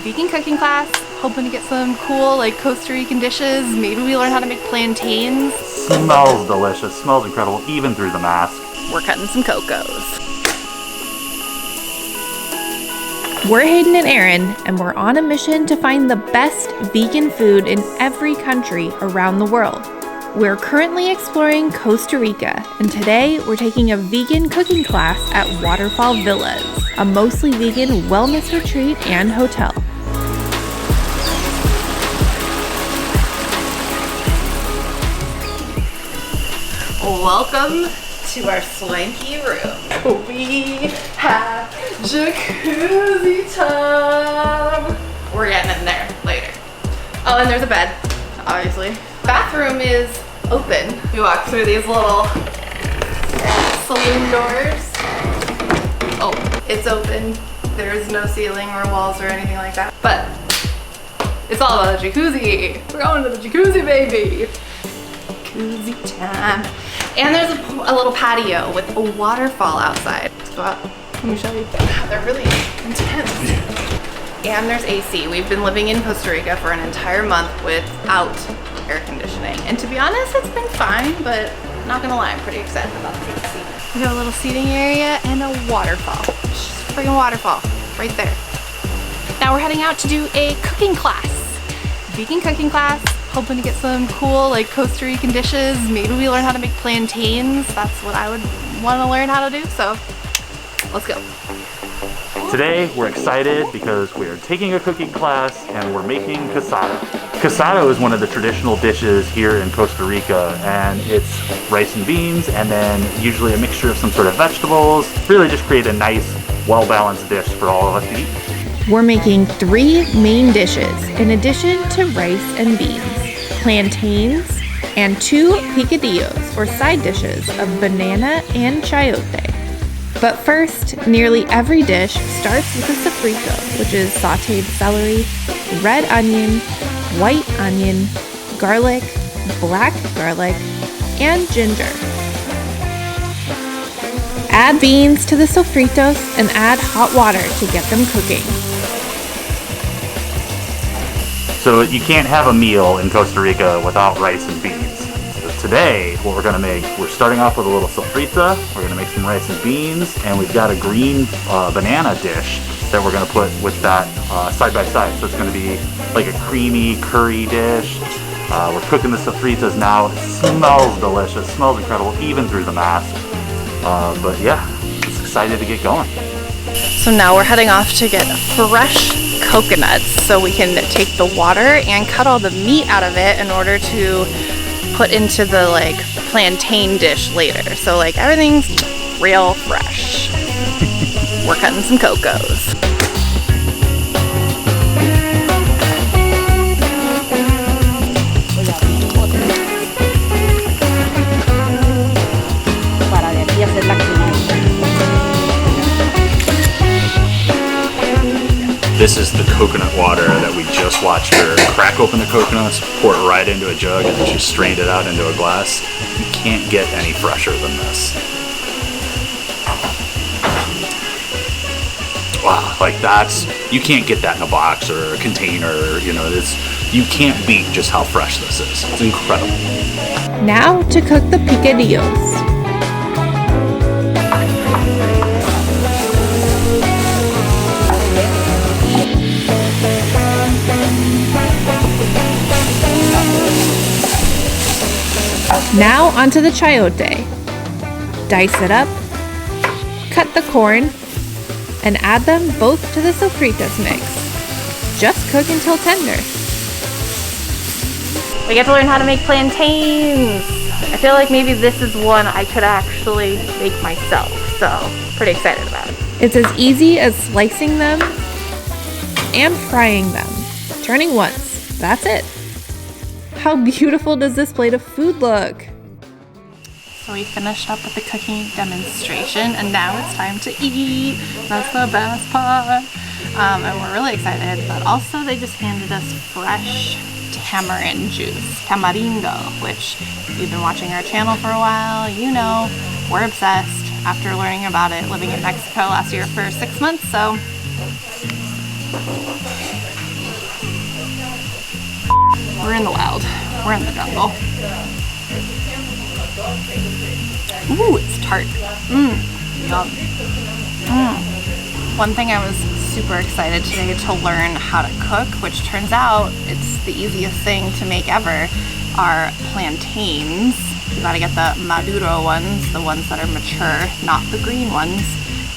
vegan cooking class, hoping to get some cool like Costa Rican dishes. Maybe we learn how to make plantains. Smells delicious, smells incredible, even through the mask. We're cutting some cocos. We're Hayden and Aaron, and we're on a mission to find the best vegan food in every country around the world. We're currently exploring Costa Rica, and today we're taking a vegan cooking class at Waterfall Villas, a mostly vegan wellness retreat and hotel. Welcome to our swanky room. We have jacuzzi tub. We're getting in there later. Oh, and there's a bed, obviously. Bathroom is open. We walk through these little saloon doors. Oh, it's open. There's no ceiling or walls or anything like that. But it's all about the jacuzzi. We're going to the jacuzzi, baby. Jacuzzi time. And there's a little patio with a waterfall outside. Let's go out. Let me show you. They're really intense. And there's AC. We've been living in Costa Rica for an entire month without air conditioning. And to be honest, it's been fine, but not gonna lie, I'm pretty excited about the AC. We have a little seating area and a waterfall. Just a freaking waterfall right there. Now we're heading out to do a cooking class. Vegan cooking class. Hoping to get some cool like Costa Rican dishes. Maybe we learn how to make plantains. That's what I would want to learn how to do, so let's go. Today we're excited because we're taking a cooking class and we're making casado. Casado is one of the traditional dishes here in Costa Rica, and it's rice and beans and then usually a mixture of some sort of vegetables. Really just create a nice, well-balanced dish for all of us to eat. We're making 3 main dishes in addition to rice and beans, plantains, and 2 picadillos or side dishes of banana and chayote. But first, nearly every dish starts with a sofrito, which is sauteed celery, red onion, white onion, garlic, black garlic, and ginger. Add beans to the sofritos and add hot water to get them cooking. So you can't have a meal in Costa Rica without rice and beans. So today, what we're gonna make, we're starting off with a little sofrita, we're gonna make some rice and beans, and we've got a green banana dish that we're gonna put with that side by side. So it's gonna be like a creamy curry dish. We're cooking the sofritas now. It smells delicious, smells incredible, even through the mask. But yeah, just excited to get going. So now we're heading off to get fresh coconuts so we can take the water and cut all the meat out of it in order to put into the like plantain dish later. So like everything's real fresh. We're cutting some cocos. This is the coconut water that we just watched her crack open the coconuts, pour it right into a jug, and then she strained it out into a glass. You can't get any fresher than this. Wow, like you can't get that in a box or a container, you know, you can't beat just how fresh this is. It's incredible. Now to cook the picadillos. Now onto the chayote. Dice it up, cut the corn, and add them both to the sofritas mix. Just cook until tender. We get to learn how to make plantains. I feel like maybe this is one I could actually make myself, so pretty excited about it. It's as easy as slicing them and frying them. Turning once, that's it. How beautiful does this plate of food look? So we finished up with the cooking demonstration and now it's time to eat. That's the best part. And we're really excited, but also they just handed us fresh tamarind juice, tamarindo, which if you've been watching our channel for a while, you know we're obsessed after learning about it living in Mexico last year for 6 months. So We're in the wild. We're in the jungle. Ooh, it's tart. Yum. One thing I was super excited today to learn how to cook, which turns out it's the easiest thing to make ever, are plantains. You gotta get the maduro ones, the ones that are mature, not the green ones,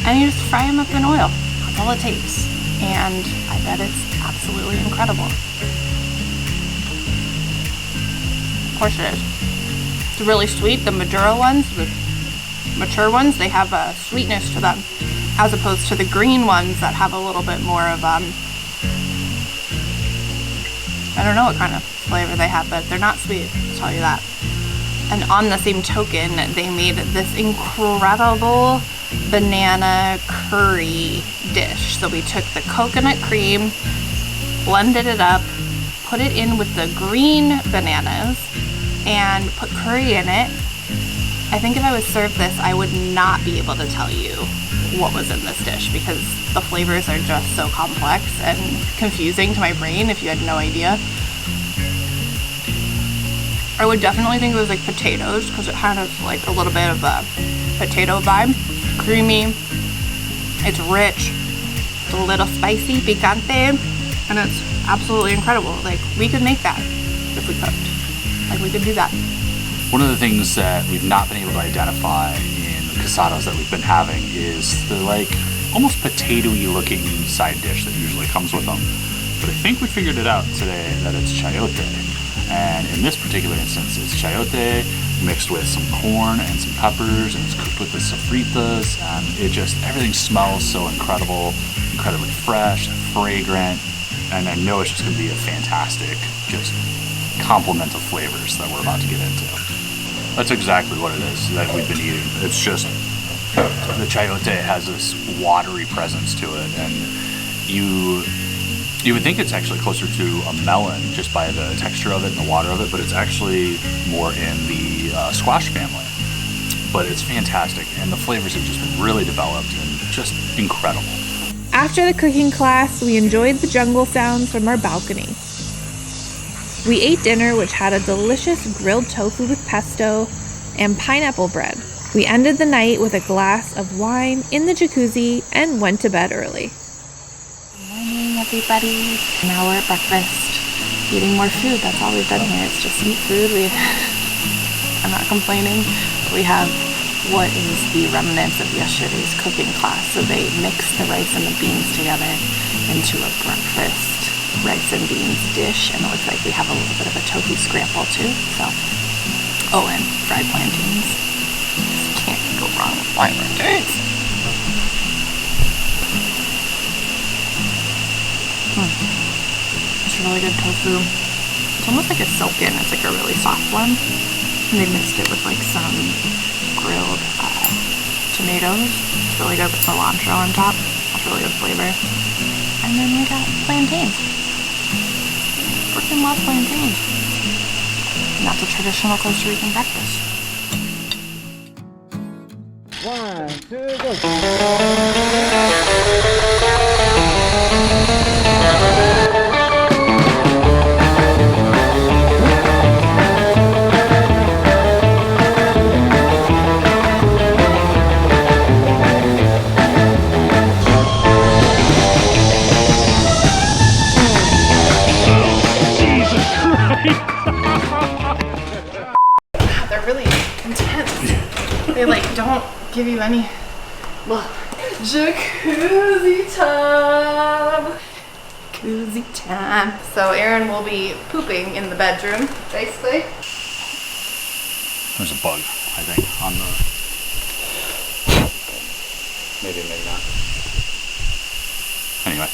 and you just fry them up in oil. That's all it takes. And I bet it's absolutely incredible. Of course it is. It's really sweet. The Maduro ones, the mature ones, they have a sweetness to them, as opposed to the green ones that have a little bit more of, I don't know what kind of flavor they have, but they're not sweet, I'll tell you that. And on the same token, they made this incredible banana curry dish. So we took the coconut cream, blended it up, put it in with the green bananas, and put curry in it. I think if I was served this, I would not be able to tell you what was in this dish because the flavors are just so complex and confusing to my brain if you had no idea. I would definitely think it was like potatoes because it had like a little bit of a potato vibe. Creamy, it's rich, it's a little spicy, picante, and it's absolutely incredible. Like, we could make that if we cooked. Like, we could do that. One of the things that we've not been able to identify in the casados that we've been having is the like almost potato-y looking side dish that usually comes with them. But I think we figured it out today that it's chayote. And in this particular instance, it's chayote mixed with some corn and some peppers, and it's cooked with the sofritas, and it just, everything smells so incredible, incredibly fresh, fragrant, and I know it's just going to be a fantastic, just complement of flavors that we're about to get into. That's exactly what it is that we've been eating. It's just, the chayote has this watery presence to it, and you would think it's actually closer to a melon just by the texture of it and the water of it, but it's actually more in the squash family. But it's fantastic, and the flavors have just been really developed and just incredible. After the cooking class, we enjoyed the jungle sounds from our balcony. We ate dinner, which had a delicious grilled tofu with pesto and pineapple bread. We ended the night with a glass of wine in the jacuzzi and went to bed early. Morning, everybody. Now we're at breakfast, eating more food. That's all we've done here. It's just eat food. I'm not complaining. We have what is the remnants of yesterday's cooking class. So they mixed the rice and the beans together into a breakfast rice and beans dish, and it looks like we have a little bit of a tofu scramble too. So, oh, and fried plantains. Can't go wrong with fried plantains. It's really good tofu. It's almost like a silken. It's like a really soft one. And they mixed it with like some grilled tomatoes. It's really good with cilantro on top. That's really good flavor. And then we got plantains. Freaking love plantains. And that's a traditional Costa Rican breakfast. 1, 2, go. They're really intense. They like don't give you any. Look, jacuzzi time. Jacuzzi time. So Aaron will be pooping in the bedroom, basically. There's a bug, I think, on the... Maybe not. Anyway.